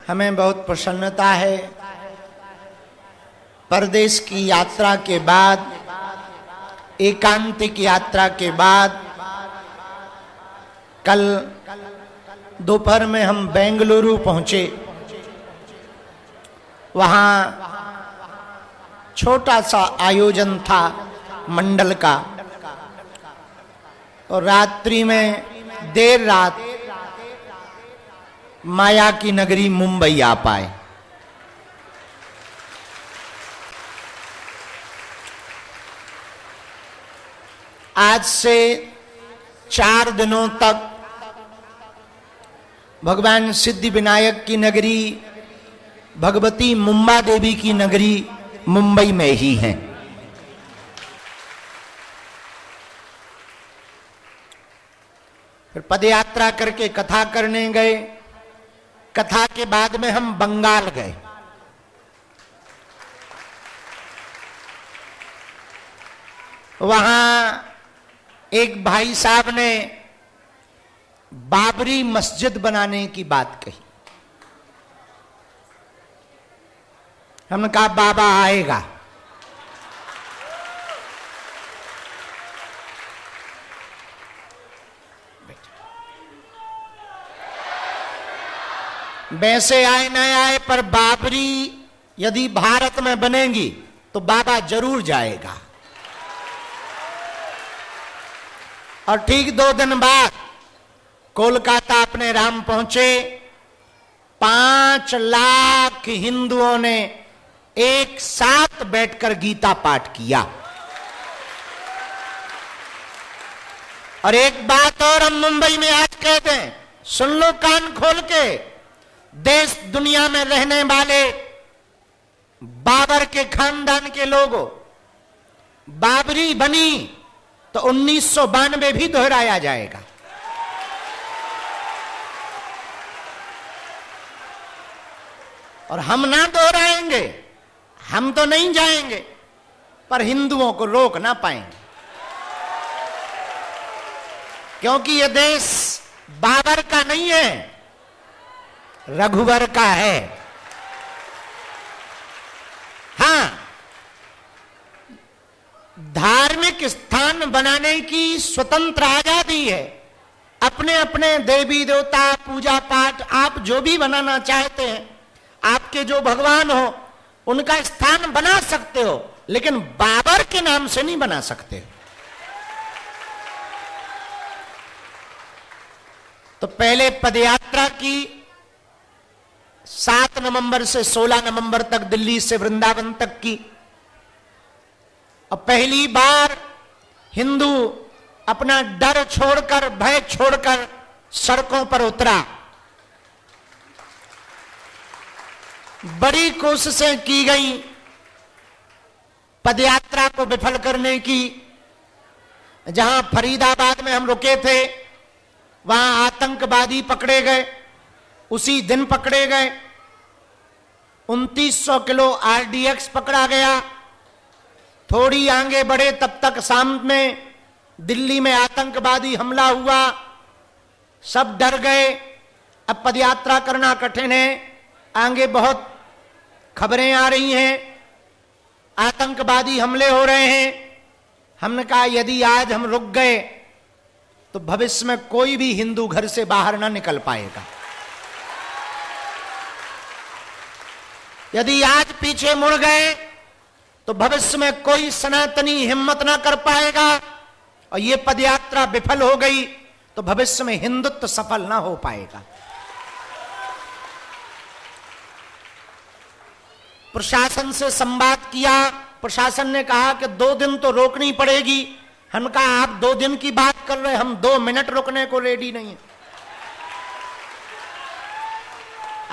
हमें बहुत प्रसन्नता है। परदेश की यात्रा के बाद, एकांतिक यात्रा के बाद, कल दोपहर में हम बेंगलुरु पहुंचे। वहां छोटा सा आयोजन था मंडल का, और रात्रि में देर रात माया की नगरी मुंबई आ पाए। आज से 4 दिनों तक भगवान सिद्धि विनायक की नगरी, भगवती मुंबा देवी की नगरी मुंबई में ही है। फिर पदयात्रा करके कथा करने गए। कथा के बाद में हम बंगाल गए। वहां एक भाई साहब ने बाबरी मस्जिद बनाने की बात कही। हमने कहा बाबा आएगा। वैसे आए न आए, पर बाबरी यदि भारत में बनेगी तो बाबा जरूर जाएगा। और ठीक 2 दिन बाद कोलकाता अपने राम पहुंचे। 5 लाख हिंदुओं ने एक साथ बैठकर गीता पाठ किया। और एक बात और हम मुंबई में आज कहते हैं, सुन लो कान खोल के। देश दुनिया में रहने वाले बाबर के खानदान के लोगों, बाबरी बनी तो 1992 भी दोहराया जाएगा। और हम ना दोहराएंगे, हम तो नहीं जाएंगे, पर हिंदुओं को रोक ना पाएंगे, क्योंकि यह देश बाबर का नहीं है, रघुवर का है। हां, धार्मिक स्थान बनाने की स्वतंत्र आजादी है। अपने अपने देवी देवता, पूजा पाठ आप जो भी बनाना चाहते हैं, आपके जो भगवान हो उनका स्थान बना सकते हो, लेकिन बाबर के नाम से नहीं बना सकते। तो पहले पदयात्रा की 7 नवंबर से 16 नवंबर तक दिल्ली से वृंदावन तक की। और पहली बार हिंदू अपना डर छोड़कर, भय छोड़कर सड़कों पर उतरा। बड़ी कोशिशें की गई पदयात्रा को विफल करने की। जहां फरीदाबाद में हम रुके थे, वहां आतंकवादी पकड़े गए, उसी दिन पकड़े गए। 2900 किलो आरडीएक्स पकड़ा गया। थोड़ी आगे बढ़े तब तक शाम में दिल्ली में आतंकवादी हमला हुआ। सब डर गए, अब पदयात्रा करना कठिन है। आगे बहुत खबरें आ रही हैं, आतंकवादी हमले हो रहे हैं। हमने कहा यदि आज हम रुक गए तो भविष्य में कोई भी हिंदू घर से बाहर ना निकल पाएगा। यदि आज पीछे मुड़ गए तो भविष्य में कोई सनातनी हिम्मत ना कर पाएगा। और यह पदयात्रा विफल हो गई तो भविष्य में हिंदुत्व सफल ना हो पाएगा। प्रशासन से संवाद किया। प्रशासन ने कहा कि 2 दिन तो रोकनी पड़ेगी। हम कहा आप 2 दिन की बात कर रहे हैं, हम 2 मिनट रुकने को रेडी नहीं है।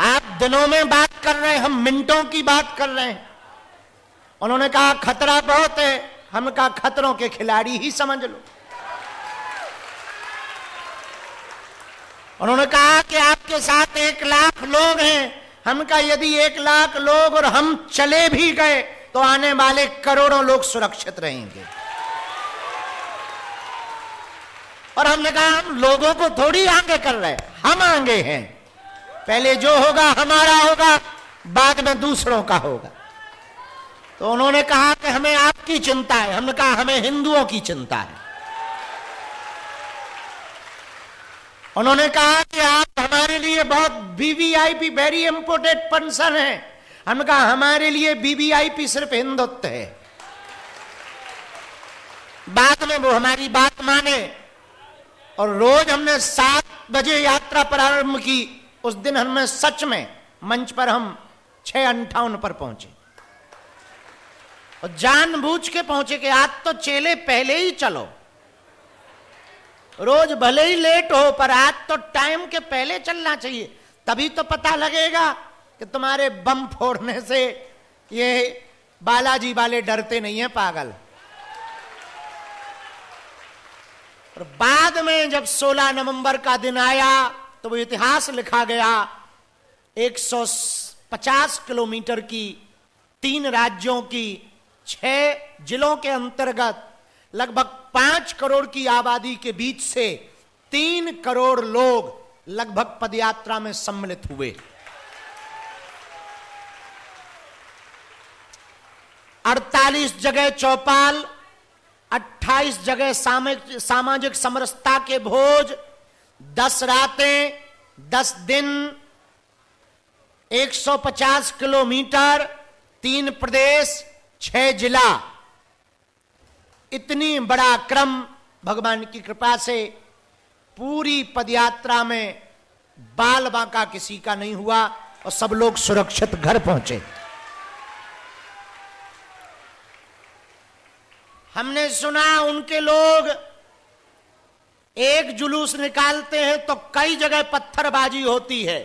आप दिनों में बात कर रहे हैं, हम मिनटों की बात कर रहे हैं। उन्होंने कहा खतरा बहुत है। हम कहा खतरों के खिलाड़ी ही समझ लो। उन्होंने कहा कि आपके साथ 1 लाख लोग हैं। हम कहा यदि 1 लाख लोग और हम चले भी गए तो आने वाले करोड़ों लोग सुरक्षित रहेंगे। और हमने कहा हम लोगों को थोड़ी आगे कर रहे हैं, हम आगे हैं। पहले जो होगा हमारा होगा। बाद में दूसरों का होगा। तो उन्होंने कहा कि हमें आपकी चिंता है। हमने कहा हमें हिंदुओं की चिंता है। उन्होंने कहा कि आप हमारे लिए बहुत वीवीआईपी, वेरी इंपोर्टेंट पर्सन है। हमने कहा हमारे लिए वीवीआईपी सिर्फ हिंदुत्व है। बाद में वो हमारी बात माने और रोज हमने 7 बजे यात्रा प्रारंभ की। उस दिन हमें सच में मंच पर हम 6:58 पर पहुंचे और जानबूझ के पहुंचे कि आज तो चेले पहले ही चलो। रोज भले ही लेट हो पर आज तो टाइम के पहले चलना चाहिए, तभी तो पता लगेगा कि तुम्हारे बम फोड़ने से ये बालाजी वाले डरते नहीं है पागल। और बाद में जब 16 नवंबर का दिन आया तो वो इतिहास लिखा गया। 150 किलोमीटर की 3 राज्यों की 6 जिलों के अंतर्गत लगभग 5 करोड़ की आबादी के बीच से 3 करोड़ लोग लगभग पदयात्रा में सम्मिलित हुए। 48 जगह चौपाल, 28 जगह सामाजिक समरसता के भोज, 10 रातें, 10 दिन, 150 किलोमीटर, 3 प्रदेश, 6 जिला। इतनी बड़ा क्रम भगवान की कृपा से पूरी पदयात्रा में बाल बांका किसी का नहीं हुआ और सब लोग सुरक्षित घर पहुंचे। हमने सुना उनके लोग एक जुलूस निकालते हैं तो कई जगह पत्थरबाजी होती है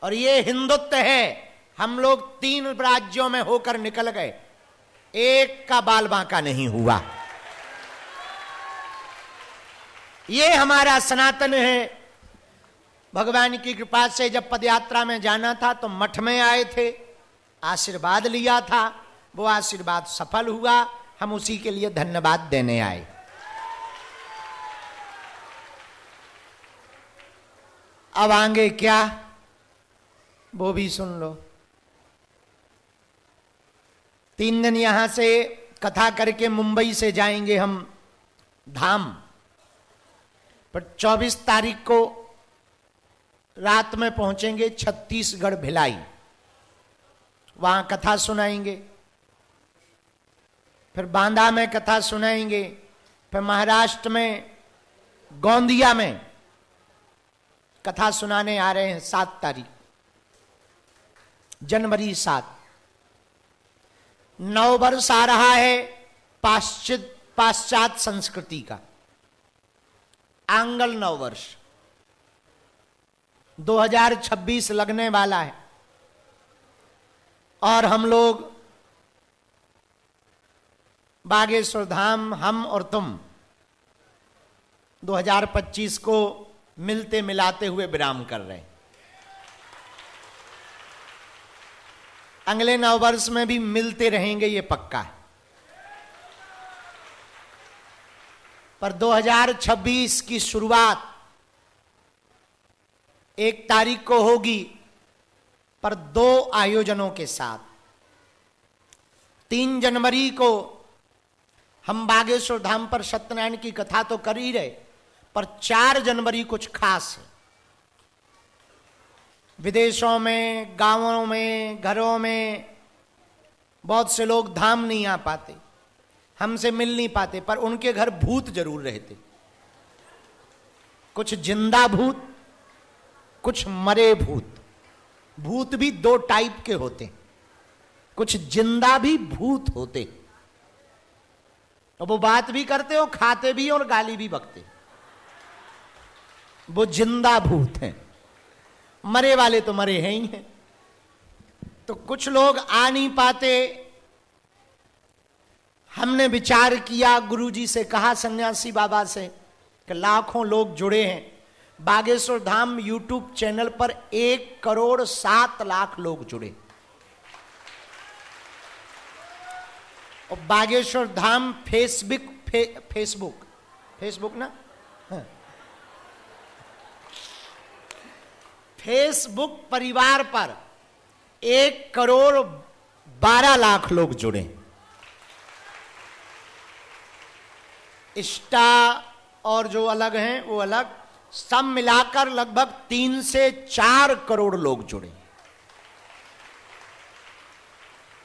और ये हिंदुत्व है। हम लोग 3 राज्यों में होकर निकल गए, एक का बाल बांका नहीं हुआ। ये हमारा सनातन है। भगवान की कृपा से जब पदयात्रा में जाना था तो मठ में आए थे, आशीर्वाद लिया था, वो आशीर्वाद सफल हुआ। हम उसी के लिए धन्यवाद देने आए। अब आगे क्या, वो भी सुन लो। 3 दिन यहां से कथा करके मुंबई से जाएंगे हम धाम, पर 24 तारीख को रात में पहुंचेंगे छत्तीसगढ़ भिलाई, वहां कथा सुनाएंगे। फिर बांदा में कथा सुनाएंगे। फिर महाराष्ट्र में गोंदिया में कथा सुनाने आ रहे हैं 7 तारीख, जनवरी 7। 9 वर्ष आ रहा है पाश्चात्य संस्कृति का, आंगल 9 वर्ष। 2026 लगने वाला है और हम लोग बागेश्वर धाम, हम और तुम 2025 को मिलते मिलाते हुए विराम कर रहे हैं। अगले 9 वर्ष में भी मिलते रहेंगे, ये पक्का है। पर 2026 की शुरुआत 1 तारीख को होगी, पर 2 आयोजनों के साथ। 3 जनवरी को हम बागेश्वर धाम पर सत्यनारायण की कथा तो कर ही रहे, पर 4 जनवरी कुछ खास है। विदेशों में, गांवों में, घरों में बहुत से लोग धाम नहीं आ पाते, हमसे मिल नहीं पाते, पर उनके घर भूत जरूर रहते। कुछ जिंदा भूत, कुछ मरे भूत। भूत भी 2 टाइप के होते, कुछ जिंदा भी भूत होते। तो वो बात भी करते हो, खाते भी और गाली भी बकते, वो जिंदा भूत हैं। मरे वाले तो मरे हैं ही हैं। तो कुछ लोग आ नहीं पाते। हमने विचार किया, गुरुजी से कहा, सन्यासी बाबा से, कि लाखों लोग जुड़े हैं बागेश्वर धाम यूट्यूब चैनल पर। 1,07,00,000 लोग जुड़े और बागेश्वर धाम फेसबुक ना, फेसबुक परिवार पर 1,12,00,000 लोग जुड़े। इंस्टा और जो अलग हैं वो अलग, सब मिलाकर लगभग 3 से 4 करोड़ लोग जुड़े।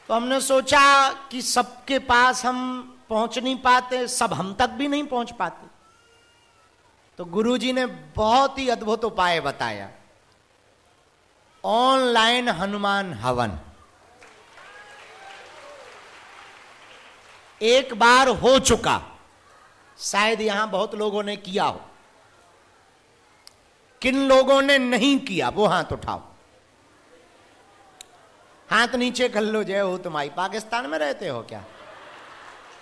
तो हमने सोचा कि सबके पास हम पहुंच नहीं पाते, सब हम तक भी नहीं पहुंच पाते, तो गुरुजी ने बहुत ही अद्भुत उपाय बताया, ऑनलाइन हनुमान हवन। एक बार हो चुका, शायद यहां बहुत लोगों ने किया हो। किन लोगों ने नहीं किया वो हाथ उठाओ, हाथ नीचे कर लो। जय हो तुम्हारी। पाकिस्तान में रहते हो क्या?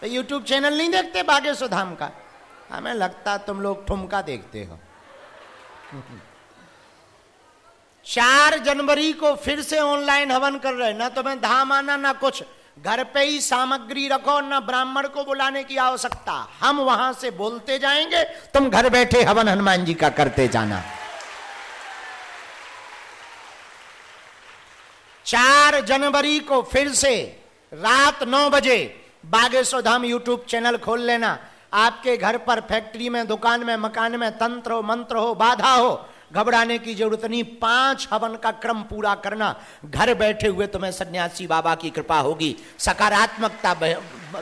तो यूट्यूब चैनल नहीं देखते बागेश्वर धाम का? हमें लगता तुम लोग ठुमका देखते हो। 4 जनवरी को फिर से ऑनलाइन हवन कर रहे, ना तुम्हें धाम आना ना कुछ, घर पे ही सामग्री रखो, ना ब्राह्मण को बुलाने की आवश्यकता। हम वहां से बोलते जाएंगे, तुम घर बैठे हवन हनुमान जी का करते जाना। 4 जनवरी को फिर से रात 9 बजे बागेश्वर धाम यूट्यूब चैनल खोल लेना। आपके घर पर, फैक्ट्री में, दुकान में, मकान में तंत्र हो, मंत्र हो, बाधा हो, घबराने की जरूरत नहीं। 5 हवन का क्रम पूरा करना। घर बैठे हुए तुम्हें सन्यासी बाबा की कृपा होगी, सकारात्मकता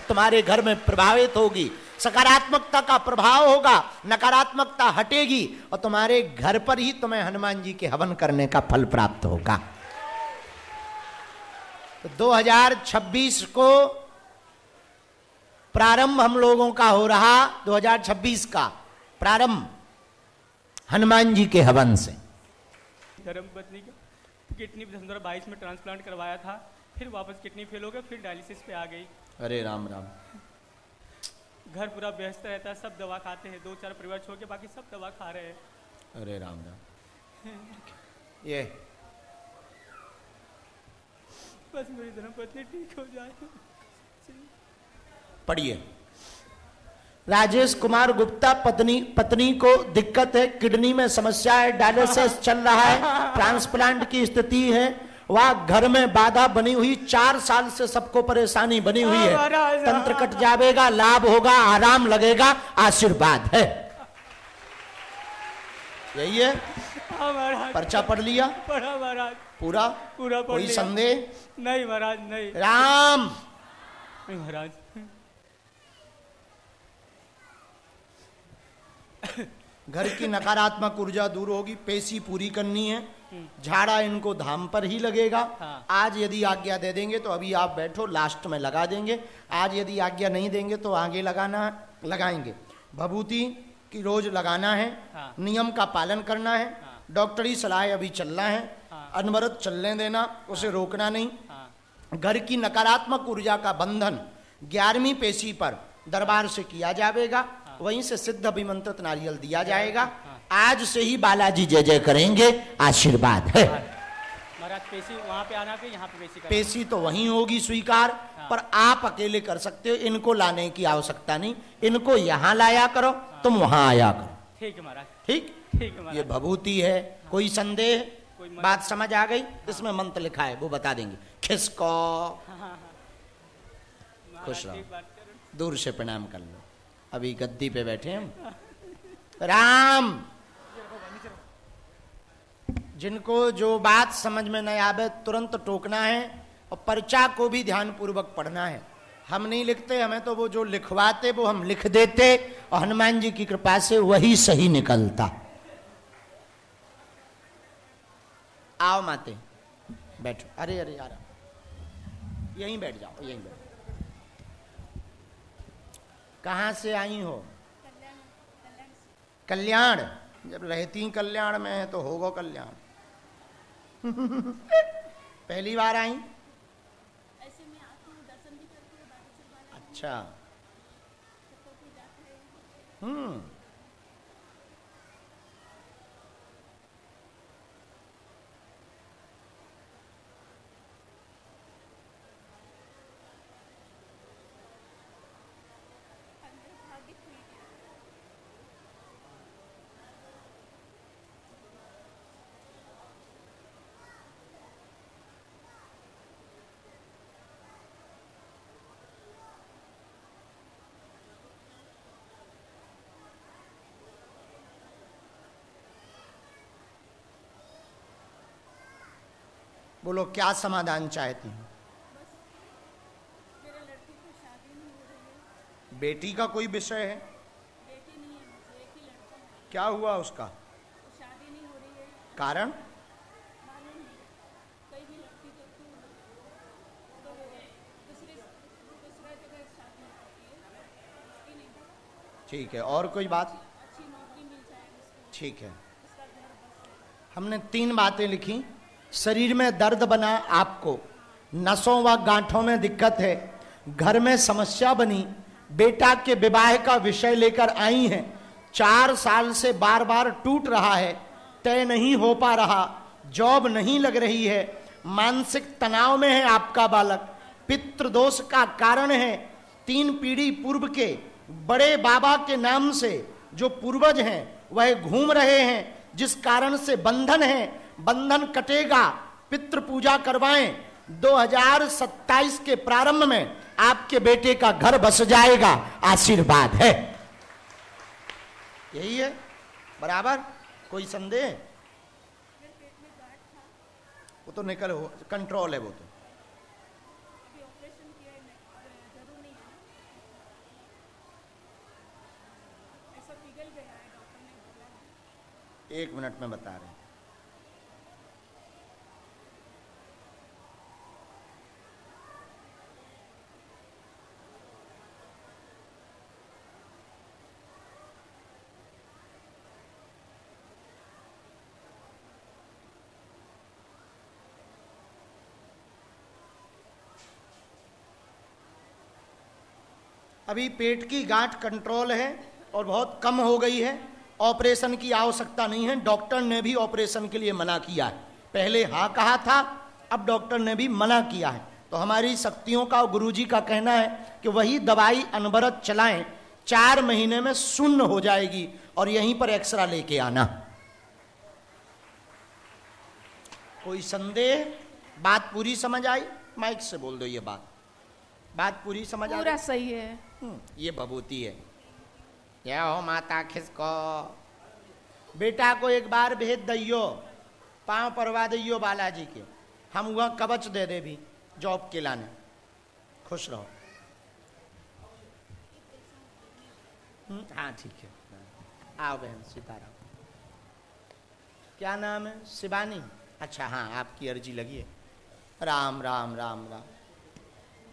तुम्हारे घर में प्रभावित होगी, सकारात्मकता का प्रभाव होगा, नकारात्मकता हटेगी और तुम्हारे घर पर ही तुम्हें हनुमान जी के हवन करने का फल प्राप्त होगा। तो 2026 को प्रारंभ हम लोगों का हो रहा, 2026 का प्रारंभ हनुमान जी के हवन से। धर्मपत्नी की किडनी 2022 में ट्रांसप्लांट करवाया था, फिर वापस किडनी फेल हो गया, फिर डायलिसिस पे आ गई। अरे राम राम। घर पूरा व्यस्त रहता है, सब दवा खाते हैं, 2-4 परिवार छोड़ के बाकी सब दवा खा रहे हैं। अरे राम राम। ये बस मेरी धर्मपत्नी ठीक हो जाए। पढ़िए। राजेश कुमार गुप्ता, पत्नी को दिक्कत है, किडनी में समस्या है, डायलिसिस चल रहा है, ट्रांसप्लांट की स्थिति है, वह घर में बाधा बनी हुई, 4 साल से सबको परेशानी बनी हुई है। तंत्र कट जाएगा, लाभ होगा, आराम लगेगा, आशीर्वाद है। यही है। पर्चा पढ़ लिया? पढ़ा महाराज। पूरा पूरा पढ़ कोई लिया। संदेह? नहीं महाराज, नहीं। राम। नहीं महाराज। घर की नकारात्मक ऊर्जा दूर होगी, पेशी पूरी करनी है, झाड़ा इनको धाम पर ही लगेगा। हाँ। आज यदि आज्ञा दे देंगे तो अभी आप बैठो, लास्ट में लगा देंगे। आज यदि आज्ञा नहीं देंगे तो आगे लगाएंगे। भभूति की रोज लगाना है। हाँ। नियम का पालन करना है। हाँ। डॉक्टरी सलाह अभी चलना है। हाँ। अनवरत चलने देना, उसे रोकना नहीं। हाँ। घर की नकारात्मक ऊर्जा का बंधन 11वीं पेशी पर दरबार से किया जाएगा। वहीं से सिद्ध अभिमंत्रित नारियल दिया जाएगा। आज से ही बालाजी जय जय करेंगे, आशीर्वाद है। महाराज पेशी वहां पे आना, यहाँ पे पेशी पेशी तो वहीं होगी स्वीकार। हाँ। पर आप अकेले कर सकते हो, इनको लाने की आवश्यकता नहीं। इनको यहाँ लाया करो, तुम वहां आया करो। ठीक है महाराज। ठीक। ठीक है महाराज। ये भभूति है। कोई संदेह? कोई बात समझ आ गई? इसमें मंत्र लिखा है, वो बता देंगे। खिसको। खुश रहो। दूर से प्रणाम कर लो। अभी गद्दी पे बैठे हम। राम। जिनको जो बात समझ में नहीं आवे तुरंत टोकना है और पर्चा को भी ध्यान पूर्वक पढ़ना है। हम नहीं लिखते, हमें तो वो जो लिखवाते वो हम लिख देते और हनुमान जी की कृपा से वही सही निकलता। आओ माते, बैठो। अरे अरे यार, यहीं बैठ जाओ, यहीं बैठो। कहाँ से आई हो? कल्याण। जब रहती कल्याण में है तो होगा कल्याण। पहली बार आई? ऐसे में आती हूँ, दर्शन भी करती हूँ, बागेश्वर वाला। अच्छा। सबको पूजा है। अंदर भाग्य खुल गया। बोलो क्या समाधान चाहती हैं? मेरे लड़की की शादी नहीं हो रही है। बेटी का कोई विषय है? बेटी नहीं है मुझे, एक ही लड़का है। क्या हुआ उसका? तो शादी नहीं हो रही है, कारण? मालूम नहीं। कोई भी लड़की तो दूसरा जगह शादी होती है, उसकी नहीं पता। ठीक है, और कोई बात? अच्छी नौकरी मिल जाए उसको, ठीक है, उसका घर बस जाए। हमने 3 बातें लिखी। शरीर में दर्द बना आपको, नसों व गांठों में दिक्कत है, घर में समस्या बनी, बेटा के विवाह का विषय लेकर आई हैं, 4 साल से बार बार टूट रहा है, तय नहीं हो पा रहा, जॉब नहीं लग रही है, मानसिक तनाव में है आपका बालक, पितृदोष का कारण है, 3 पीढ़ी पूर्व के बड़े बाबा के नाम से जो पूर्वज हैं वह घूम रहे हैं, जिस कारण से बंधन है, बंधन कटेगा, पितृ पूजा करवाएं। 2027 के प्रारंभ में आपके बेटे का घर बस जाएगा, आशीर्वाद है। यही है, बराबर? कोई संदेह? मेरे पेट में गांठ था, वो तो निकल हो, कंट्रोल है वो तो। अभी ऑपरेशन किया है, जरूर नहीं है। ऐसा पिघल गया है, डॉक्टर ने बोला। 1 मिनट में बता रहे हैं। अभी पेट की गांठ कंट्रोल है और बहुत कम हो गई है, ऑपरेशन की आवश्यकता नहीं है। डॉक्टर ने भी ऑपरेशन के लिए मना किया है, पहले हाँ कहा था, अब डॉक्टर ने भी मना किया है। तो हमारी शक्तियों का और गुरुजी का कहना है कि वही दवाई अनवरत चलाएं, 4 महीने में शून्य हो जाएगी और यहीं पर एक्सरा लेके आना। कोई संदेह? बात पूरी समझ आई? माइक से बोल दो ये बात पूरी समझ आ पूरा सही है। ये भभूति है। जय हो माता खिसको। बेटा को एक बार भेज दियो, पांव परवा दियो बालाजी के, हम वह कवच दे दे भी जॉब के लाने। खुश रहो। हाँ ठीक है, आओ बहन सीताराम। क्या नाम है? शिवानी? अच्छा हाँ, आपकी अर्जी लगी है। राम राम राम राम।